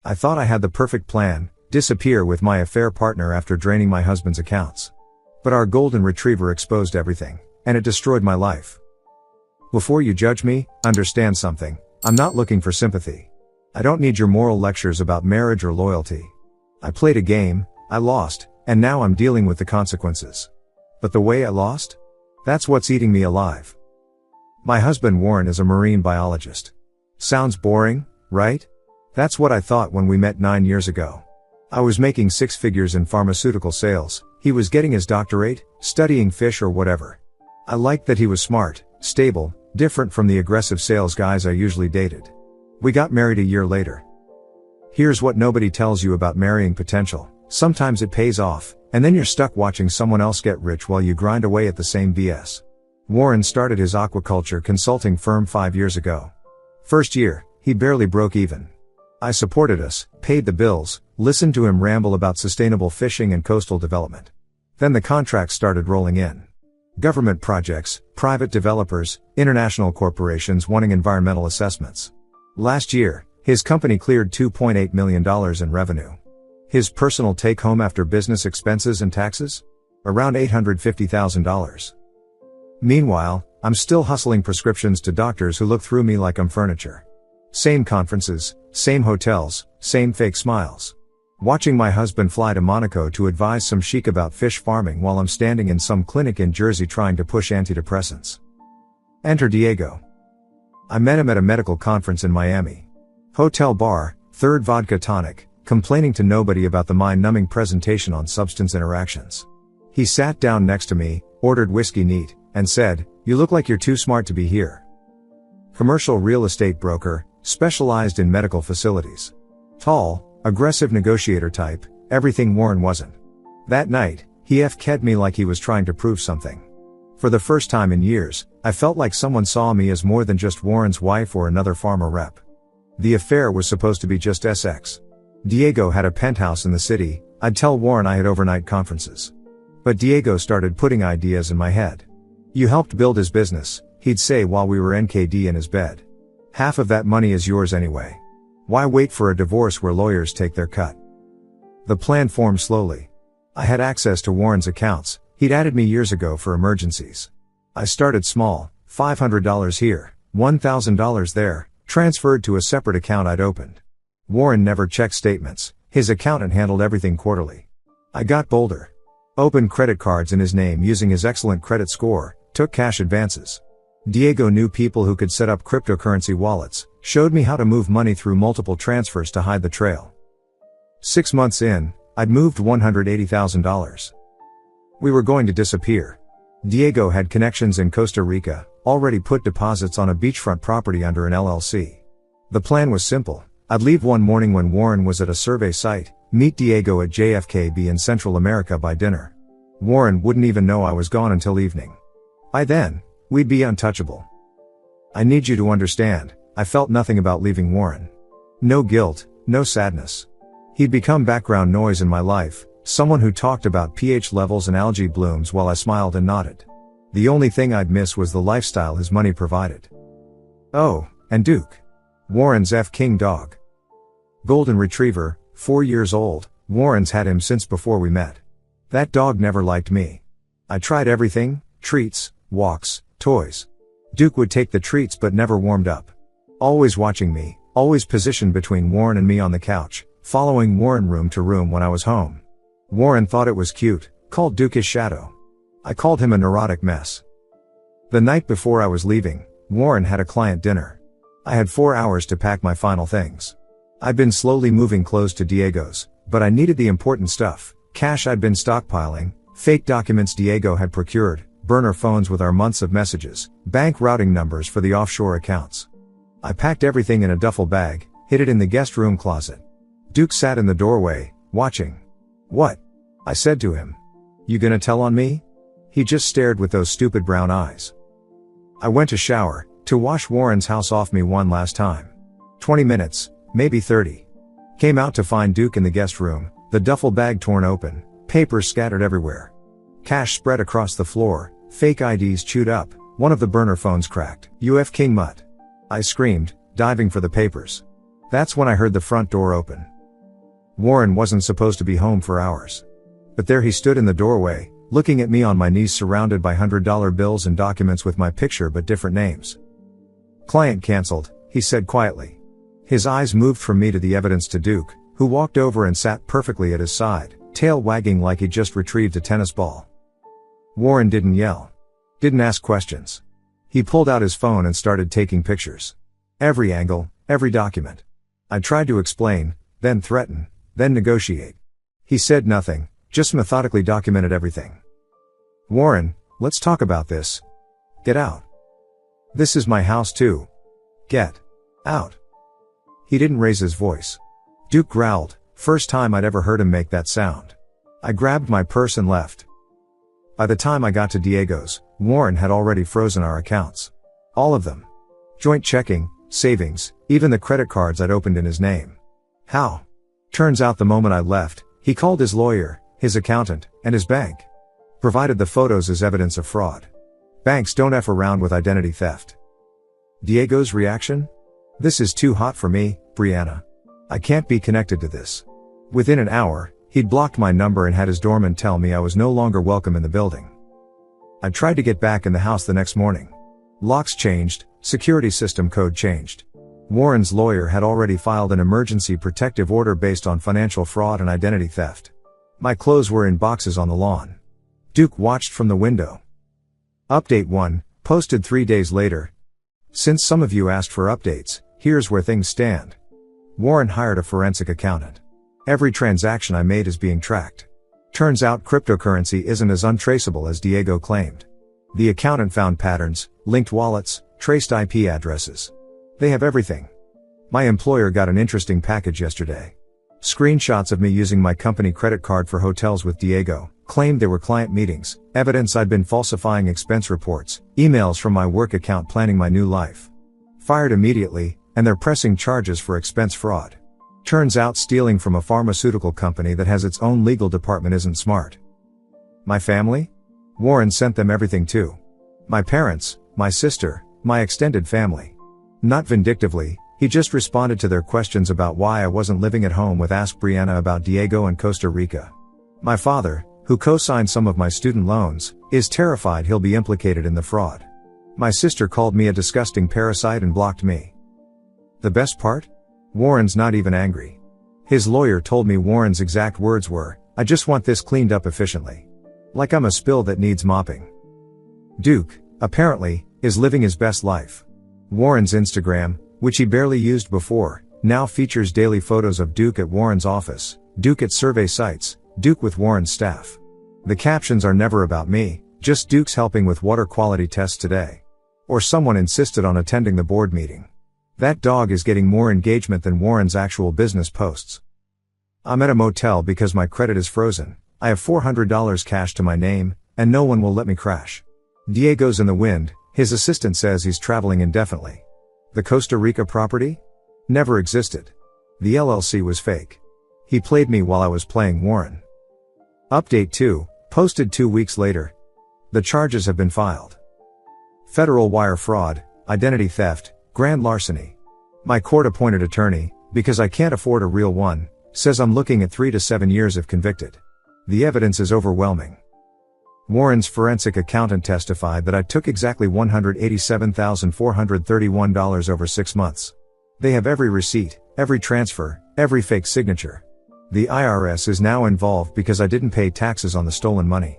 I thought I had the perfect plan: disappear with my affair partner after draining my husband's accounts. But our golden retriever exposed everything, and it destroyed my life. Before you judge me, understand something: I'm not looking for sympathy. I don't need your moral lectures about marriage or loyalty. I played a game, I lost, and now I'm dealing with the consequences. But the way I lost? That's what's eating me alive. My husband Warren is a marine biologist. Sounds boring, right? That's what I thought when we met 9 years ago. I was making 6 figures in pharmaceutical sales, he was getting his doctorate, studying fish or whatever. I liked that he was smart, stable, different from the aggressive sales guys I usually dated. We got married a year later. Here's what nobody tells you about marrying potential: sometimes it pays off, and then you're stuck watching someone else get rich while you grind away at the same BS. Warren started his aquaculture consulting firm 5 years ago. First year, he barely broke even. I supported us, paid the bills, listened to him ramble about sustainable fishing and coastal development. Then the contracts started rolling in. Government projects, private developers, international corporations wanting environmental assessments. Last year, his company cleared $2.8 million in revenue. His personal take-home after business expenses and taxes? Around $850,000. Meanwhile, I'm still hustling prescriptions to doctors who look through me like I'm furniture. Same conferences, same hotels, same fake smiles. Watching my husband fly to Monaco to advise some sheik about fish farming while I'm standing in some clinic in Jersey trying to push antidepressants. Enter Diego. I met him at a medical conference in Miami. Hotel bar, third vodka tonic, complaining to nobody about the mind-numbing presentation on substance interactions. He sat down next to me, ordered whiskey neat, and said, "You look like you're too smart to be here." Commercial real estate broker, specialized in medical facilities. Tall, aggressive negotiator type, everything Warren wasn't. That night, he F-ked me like he was trying to prove something. For the first time in years, I felt like someone saw me as more than just Warren's wife or another farmer rep. The affair was supposed to be just sex. Diego had a penthouse in the city, I'd tell Warren I had overnight conferences. But Diego started putting ideas in my head. "You helped build his business," he'd say while we were NKD in his bed. "Half of that money is yours anyway. Why wait for a divorce where lawyers take their cut?" The plan formed slowly. I had access to Warren's accounts, he'd added me years ago for emergencies. I started small, $500 here, $1,000 there, transferred to a separate account I'd opened. Warren never checked statements, his accountant handled everything quarterly. I got bolder. Opened credit cards in his name using his excellent credit score, took cash advances. Diego knew people who could set up cryptocurrency wallets, showed me how to move money through multiple transfers to hide the trail. 6 months in, I'd moved $180,000. We were going to disappear. Diego had connections in Costa Rica, already put deposits on a beachfront property under an LLC. The plan was simple. I'd leave one morning when Warren was at a survey site, meet Diego at JFKB in Central America by dinner. Warren wouldn't even know I was gone until evening. By then, we'd be untouchable. I need you to understand, I felt nothing about leaving Warren. No guilt, no sadness. He'd become background noise in my life, someone who talked about pH levels and algae blooms while I smiled and nodded. The only thing I'd miss was the lifestyle his money provided. Oh, and Duke. Warren's F-King dog. Golden Retriever, 4 years old, Warren's had him since before we met. That dog never liked me. I tried everything: treats, walks, toys. Duke would take the treats but never warmed up. Always watching me, always positioned between Warren and me on the couch, following Warren room to room when I was home. Warren thought it was cute, called Duke his shadow. I called him a neurotic mess. The night before I was leaving, Warren had a client dinner. I had 4 hours to pack my final things. I'd been slowly moving clothes to Diego's, but I needed the important stuff: cash I'd been stockpiling, fake documents Diego had procured, burner phones with our months of messages, bank routing numbers for the offshore accounts. I packed everything in a duffel bag, hid it in the guest room closet. Duke sat in the doorway, watching. "What?" I said to him. "You gonna tell on me?" He just stared with those stupid brown eyes. I went to shower, to wash Warren's house off me one last time. 20 minutes, maybe 30. Came out to find Duke in the guest room, the duffel bag torn open, papers scattered everywhere. Cash spread across the floor, fake IDs chewed up, one of the burner phones cracked. "You F-King mutt!" I screamed, diving for the papers. That's when I heard the front door open. Warren wasn't supposed to be home for hours. But there he stood in the doorway, looking at me on my knees surrounded by $100 bills and documents with my picture but different names. "Client cancelled," he said quietly. His eyes moved from me to the evidence to Duke, who walked over and sat perfectly at his side, tail wagging like he'd just retrieved a tennis ball. Warren didn't yell. Didn't ask questions. He pulled out his phone and started taking pictures. Every angle, every document. I tried to explain, then threaten, then negotiate. He said nothing, just methodically documented everything. "Warren, let's talk about this. Get out. This is my house too. Get out." He didn't raise his voice. Duke growled, first time I'd ever heard him make that sound. I grabbed my purse and left. By the time I got to Diego's, Warren had already frozen our accounts. All of them. Joint checking, savings, even the credit cards I'd opened in his name. How? Turns out the moment I left, he called his lawyer, his accountant, and his bank. Provided the photos as evidence of fraud. Banks don't F around with identity theft. Diego's reaction? "This is too hot for me, Brianna. I can't be connected to this." Within an hour, he'd blocked my number and had his doorman tell me I was no longer welcome in the building. I tried to get back in the house the next morning. Locks changed, security system code changed. Warren's lawyer had already filed an emergency protective order based on financial fraud and identity theft. My clothes were in boxes on the lawn. Duke watched from the window. Update 1, posted 3 days later. Since some of you asked for updates, here's where things stand. Warren hired a forensic accountant. Every transaction I made is being tracked. Turns out cryptocurrency isn't as untraceable as Diego claimed. The accountant found patterns, linked wallets, traced IP addresses. They have everything. My employer got an interesting package yesterday. Screenshots of me using my company credit card for hotels with Diego, claimed they were client meetings, evidence I'd been falsifying expense reports, emails from my work account planning my new life. Fired immediately, and they're pressing charges for expense fraud. Turns out stealing from a pharmaceutical company that has its own legal department isn't smart. My family? Warren sent them everything too. My parents, my sister, my extended family. Not vindictively, he just responded to their questions about why I wasn't living at home with Ask Brianna about Diego and Costa Rica. My father, who co-signed some of my student loans, is terrified he'll be implicated in the fraud. My sister called me a disgusting parasite and blocked me. The best part? Warren's not even angry. His lawyer told me Warren's exact words were, "I just want this cleaned up efficiently. Like I'm a spill that needs mopping." Duke, apparently, is living his best life. Warren's Instagram, which he barely used before, now features daily photos of Duke at Warren's office, Duke at survey sites, Duke with Warren's staff. The captions are never about me, just Duke's helping with water quality tests today. Or someone insisted on attending the board meeting. That dog is getting more engagement than Warren's actual business posts. I'm at a motel because my credit is frozen, I have $400 cash to my name, and no one will let me crash. Diego's in the wind, his assistant says he's traveling indefinitely. The Costa Rica property? Never existed. The LLC was fake. He played me while I was playing Warren. Update 2, posted 2 weeks later. The charges have been filed. Federal wire fraud, identity theft, grand larceny. My court-appointed attorney, because I can't afford a real one, says I'm looking at 3 to 7 years if convicted. The evidence is overwhelming. Warren's forensic accountant testified that I took exactly $187,431 over 6 months. They have every receipt, every transfer, every fake signature. The IRS is now involved because I didn't pay taxes on the stolen money.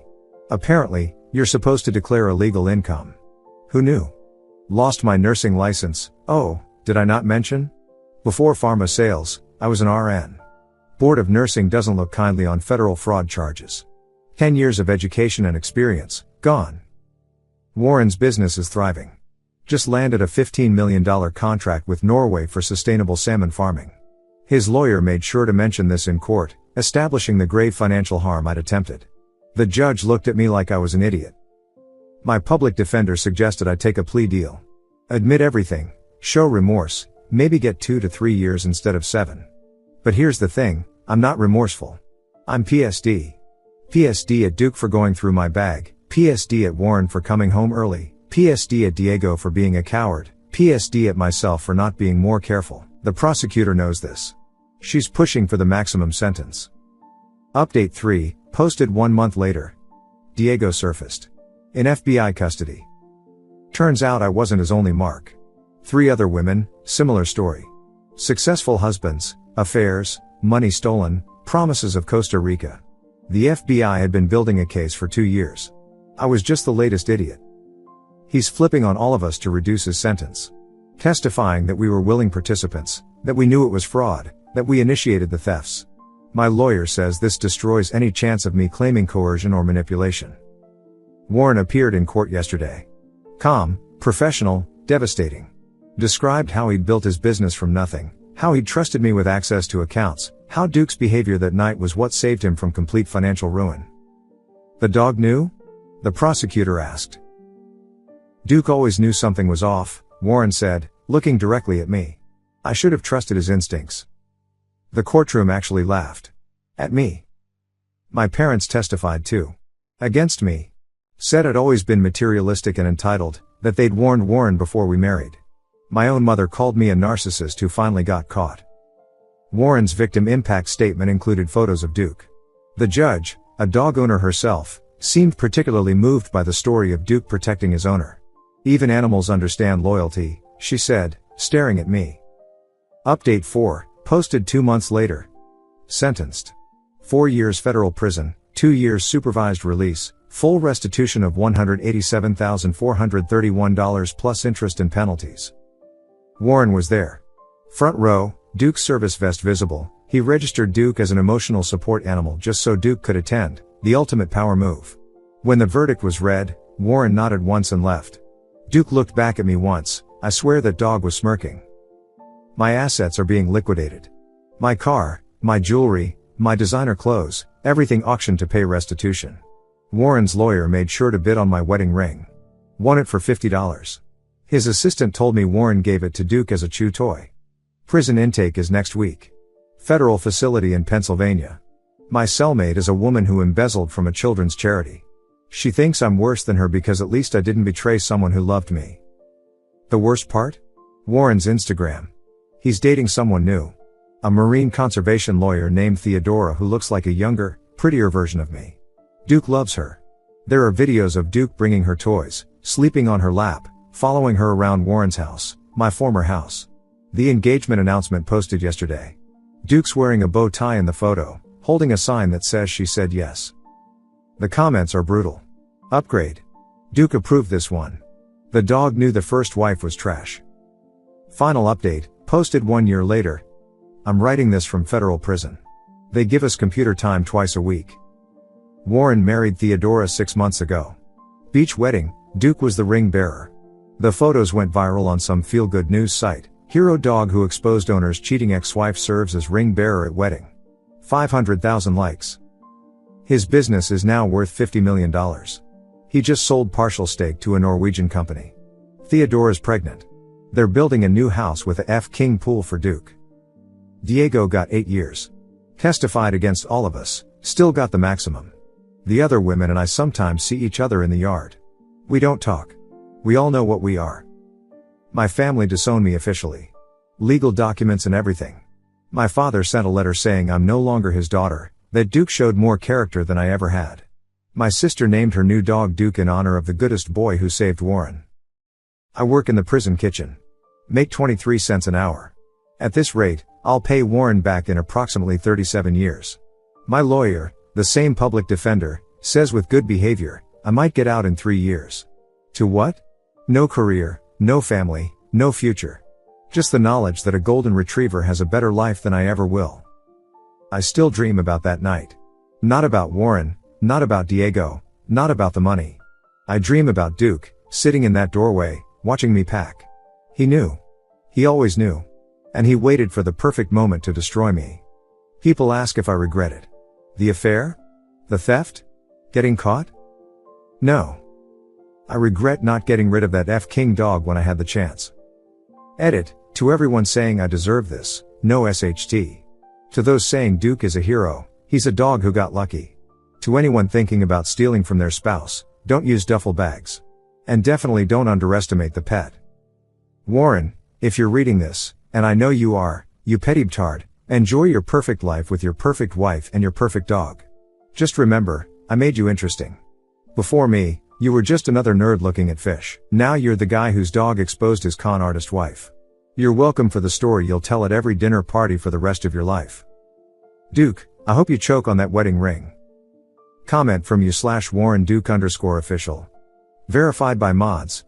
Apparently, you're supposed to declare illegal income. Who knew? Lost my nursing license. Oh, did I not mention? Before pharma sales, I was an RN. Board of Nursing doesn't look kindly on federal fraud charges. 10 years of education and experience, gone. Warren's business is thriving. Just landed a $15 million contract with Norway for sustainable salmon farming. His lawyer made sure to mention this in court, establishing the grave financial harm I'd attempted. The judge looked at me like I was an idiot. My public defender suggested I take a plea deal. Admit everything, show remorse, maybe get 2 to 3 years instead of 7. But here's the thing, I'm not remorseful. I'm PSD. PSD at Duke for going through my bag, PSD at Warren for coming home early, PSD at Diego for being a coward, PSD at myself for not being more careful. The prosecutor knows this. She's pushing for the maximum sentence. Update 3, posted 1 month later. Diego surfaced. In FBI custody. Turns out I wasn't his only mark. 3 other women, similar story. Successful husbands, affairs, money stolen, promises of Costa Rica. The FBI had been building a case for 2 years. I was just the latest idiot. He's flipping on all of us to reduce his sentence. Testifying that we were willing participants, that we knew it was fraud, that we initiated the thefts. My lawyer says this destroys any chance of me claiming coercion or manipulation. Warren appeared in court yesterday. Calm, professional, devastating. Described how he'd built his business from nothing, how he'd trusted me with access to accounts, how Duke's behavior that night was what saved him from complete financial ruin. The dog knew? The prosecutor asked. Duke always knew something was off, Warren said, looking directly at me. I should have trusted his instincts. The courtroom actually laughed. At me. My parents testified too. Against me. Said I'd always been materialistic and entitled, that they'd warned Warren before we married. My own mother called me a narcissist who finally got caught. Warren's victim impact statement included photos of Duke. The judge, a dog owner herself, seemed particularly moved by the story of Duke protecting his owner. Even animals understand loyalty, she said, staring at me. Update 4, posted 2 months later. Sentenced. 4 years federal prison, 2 years supervised release, full restitution of $187,431 plus interest and penalties. Warren was there. Front row, Duke's service vest visible. He registered Duke as an emotional support animal just so Duke could attend, the ultimate power move. When the verdict was read, Warren nodded once and left. Duke looked back at me once. I swear that dog was smirking. My assets are being liquidated. My car, my jewelry, my designer clothes, everything auctioned to pay restitution. Warren's lawyer made sure to bid on my wedding ring. Won it for $50. His assistant told me Warren gave it to Duke as a chew toy. Prison intake is next week. Federal facility in Pennsylvania. My cellmate is a woman who embezzled from a children's charity. She thinks I'm worse than her because at least I didn't betray someone who loved me. The worst part? Warren's Instagram. He's dating someone new. A marine conservation lawyer named Theodora who looks like a younger, prettier version of me. Duke loves her. There are videos of Duke bringing her toys, sleeping on her lap, following her around Warren's house, my former house. The engagement announcement posted yesterday. Duke's wearing a bow tie in the photo, holding a sign that says she said yes. The comments are brutal. Upgrade. Duke approved this one. The dog knew the first wife was trash. Final update, posted 1 year later. I'm writing this from federal prison. They give us computer time twice a week. Warren married Theodora 6 months ago. Beach wedding, Duke was the ring bearer. The photos went viral on some feel-good news site. Hero dog who exposed owner's cheating ex-wife serves as ring bearer at wedding. 500,000 likes. His business is now worth $50 million. He just sold partial stake to a Norwegian company. Theodora's pregnant. They're building a new house with a F-King pool for Duke. Diego got 8 years. Testified against all of us, still got the maximum. The other women and I sometimes see each other in the yard. We don't talk. We all know what we are. My family disowned me officially. Legal documents and everything. My father sent a letter saying I'm no longer his daughter, that Duke showed more character than I ever had. My sister named her new dog Duke in honor of the goodest boy who saved Warren. I work in the prison kitchen. Make 23 cents an hour. At this rate, I'll pay Warren back in approximately 37 years. My lawyer, the same public defender, says with good behavior, I might get out in 3 years. To what? No career, no family, no future. Just the knowledge that a golden retriever has a better life than I ever will. I still dream about that night. Not about Warren, not about Diego, not about the money. I dream about Duke, sitting in that doorway, watching me pack. He knew. He always knew. And he waited for the perfect moment to destroy me. People ask if I regret it. The affair? The theft? Getting caught? No. I regret not getting rid of that F-King dog when I had the chance. Edit, to everyone saying I deserve this, no SHT. To those saying Duke is a hero, he's a dog who got lucky. To anyone thinking about stealing from their spouse, don't use duffel bags. And definitely don't underestimate the pet. Warren, if you're reading this, And I know you are, you petty-tard. Enjoy your perfect life with your perfect wife and your perfect dog. Just remember, I made you interesting. Before me, you were just another nerd looking at fish. Now you're the guy whose dog exposed his con artist wife. You're welcome for the story you'll tell at every dinner party for the rest of your life. Duke, I hope you choke on that wedding ring. Comment from you/Warren Duke_official. Verified by mods.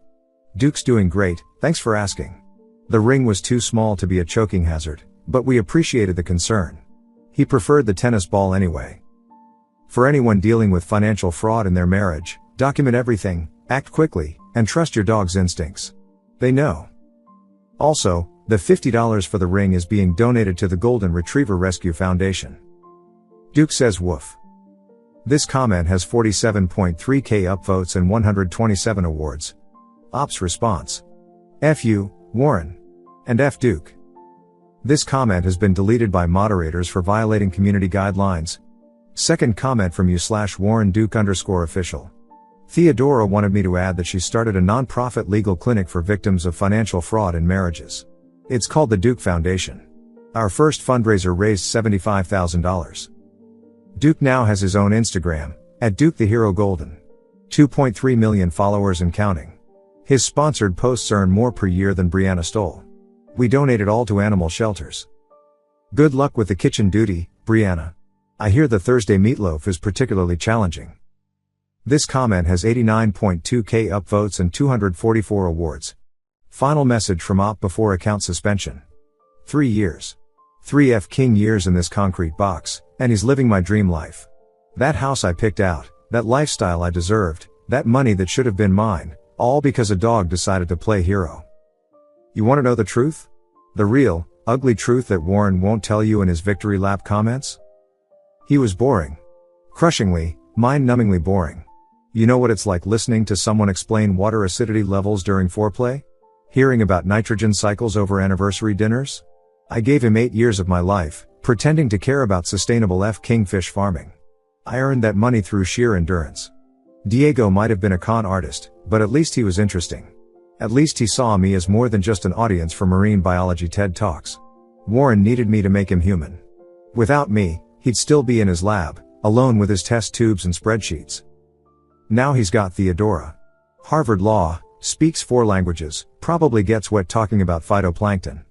Duke's doing great, thanks for asking. The ring was too small to be a choking hazard, but we appreciated the concern. He preferred the tennis ball anyway. For anyone dealing with financial fraud in their marriage, document everything, act quickly, and trust your dog's instincts. They know. Also, the $50 for the ring is being donated to the Golden Retriever Rescue Foundation. Duke says woof. This comment has 47.3k upvotes and 127 awards. Ops response. F you, Warren. And F Duke. This comment has been deleted by moderators for violating community guidelines. Second comment from you/Warren Duke_official. Theodora wanted me to add that she started a non-profit legal clinic for victims of financial fraud in marriages. It's called the Duke Foundation. Our first fundraiser raised $75,000. Duke now has his own Instagram, @DukeTheHeroGolden. 2.3 million followers and counting. His sponsored posts earn more per year than Brianna stole. We donate it all to animal shelters. Good luck with the kitchen duty, Brianna. I hear the Thursday meatloaf is particularly challenging. This comment has 89.2k upvotes and 244 awards. Final message from Op before account suspension. 3 years. 3 F-king years in this concrete box, and he's living my dream life. That house I picked out, that lifestyle I deserved, that money that should have been mine, all because a dog decided to play hero. You want to know the truth? The real, ugly truth that Warren won't tell you in his victory lap comments? He was boring. Crushingly, mind-numbingly boring. You know what it's like listening to someone explain water acidity levels during foreplay? Hearing about nitrogen cycles over anniversary dinners? I gave him 8 years of my life, pretending to care about sustainable kingfish farming. I earned that money through sheer endurance. Diego might have been a con artist, but at least he was interesting. At least he saw me as more than just an audience for marine biology TED Talks. Warren needed me to make him human. Without me, he'd still be in his lab, alone with his test tubes and spreadsheets. Now he's got Theodora. Harvard Law, speaks 4 languages, probably gets wet talking about phytoplankton.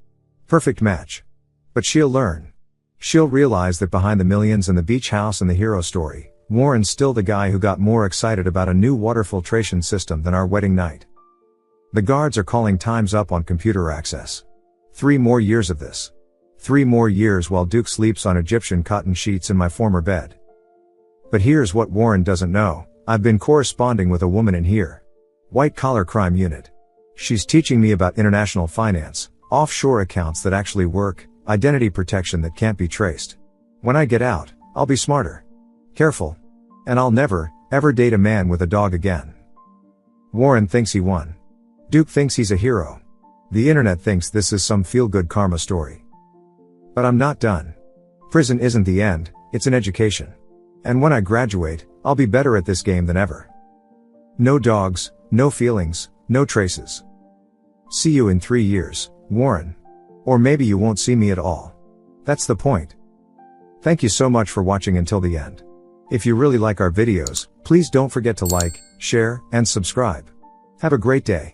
Perfect match. But she'll learn. She'll realize that behind the millions and the beach house and the hero story, Warren's still the guy who got more excited about a new water filtration system than our wedding night. The guards are calling time's up on computer access. 3 more years of this. 3 more years while Duke sleeps on Egyptian cotton sheets in my former bed. But here's what Warren doesn't know. I've been corresponding with a woman in here. White collar crime unit. She's teaching me about international finance, offshore accounts that actually work, identity protection that can't be traced. When I get out, I'll be smarter. Careful. And I'll never, ever date a man with a dog again. Warren thinks he won. Duke thinks he's a hero. The internet thinks this is some feel-good karma story. But I'm not done. Prison isn't the end, it's an education. And when I graduate, I'll be better at this game than ever. No dogs, no feelings, no traces. See you in 3 years, Warren. Or maybe you won't see me at all. That's the point. Thank you so much for watching until the end. If you really like our videos, please don't forget to like, share, and subscribe. Have a great day.